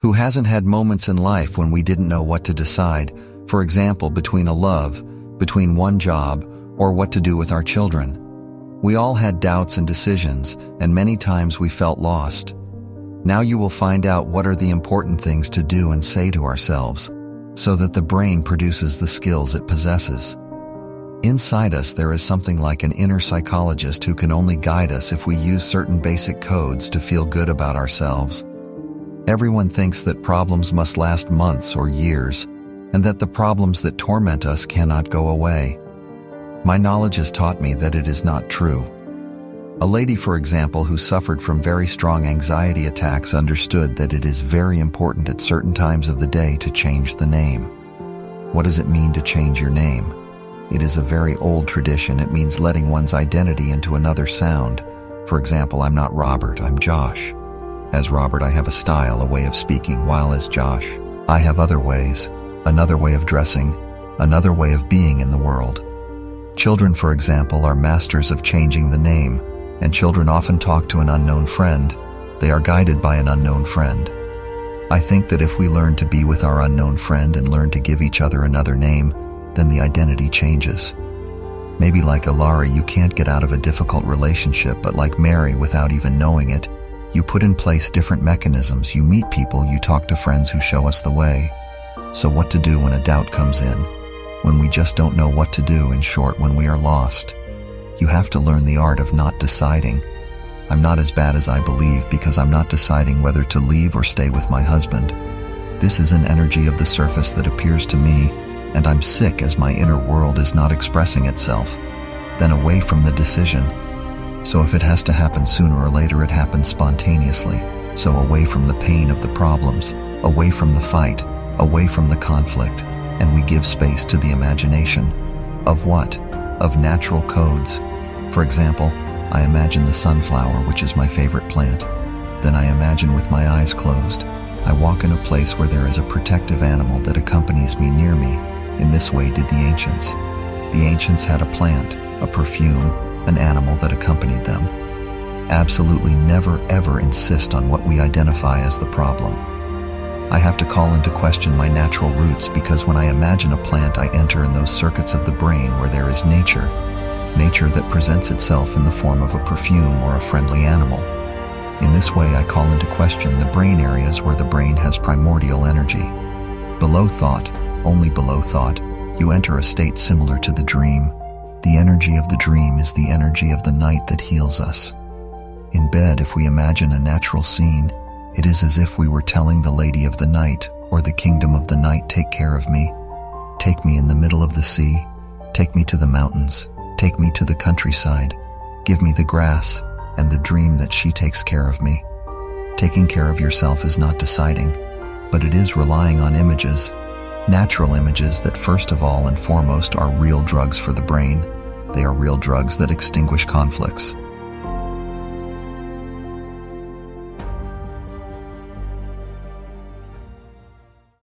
Who hasn't had moments in life when we didn't know what to decide, for example, between a love, between one job, or what to do with our children? We all had doubts and decisions, and many times we felt lost. Now you will find out what are the important things to do and say to ourselves, so that the brain produces the skills it possesses. Inside us there is something like an inner psychologist who can only guide us if we use certain basic codes to feel good about ourselves. Everyone thinks that problems must last months or years, and that the problems that torment us cannot go away. My knowledge has taught me that it is not true. A lady, for example, who suffered from very strong anxiety attacks understood that it is very important at certain times of the day to change the name. What does it mean to change your name? It is a very old tradition. It means letting one's identity into another sound. For example, I'm not Robert, I'm Josh. As Robert, I have a style, a way of speaking, while as Josh, I have other ways, another way of dressing, another way of being in the world. Children, for example, are masters of changing the name, and children often talk to an unknown friend. They are guided by an unknown friend. I think that if we learn to be with our unknown friend and learn to give each other another name, then the identity changes. Maybe like Ilari, you can't get out of a difficult relationship, but like Mary, without even knowing it, you put in place different mechanisms. You meet people, you talk to friends who show us the way. So what to do when a doubt comes in? When we just don't know what to do, in short, when we are lost? You have to learn the art of not deciding. I'm not as bad as I believe because I'm not deciding whether to leave or stay with my husband. This is an energy of the surface that appears to me, and I'm sick as my inner world is not expressing itself. Then away from the decision. So if it has to happen sooner or later, it happens spontaneously. So away from the pain of the problems, away from the fight, away from the conflict, and we give space to the imagination. Of what? Of natural codes. For example, I imagine the sunflower, which is my favorite plant. Then I imagine with my eyes closed, I walk in a place where there is a protective animal that accompanies me near me. In this way did the ancients. The ancients had a plant, a perfume, an animal that accompanied them. Absolutely never ever insist on what we identify as the problem. I have to call into question my natural roots because when I imagine a plant, I enter in those circuits of the brain where there is nature that presents itself in the form of a perfume or a friendly animal. In this way, I call into question the brain areas where the brain has primordial energy. Below thought, only below thought, you enter a state similar to the dream. The energy of the dream is the energy of the night that heals us. In bed, if we imagine a natural scene, it is as if we were telling the lady of the night or the kingdom of the night, take care of me. Take me in the middle of the sea. Take me to the mountains. Take me to the countryside. Give me the grass and the dream that she takes care of me. Taking care of yourself is not deciding, but it is relying on images, natural images that first of all and foremost are real drugs for the brain. They are real drugs that extinguish conflicts.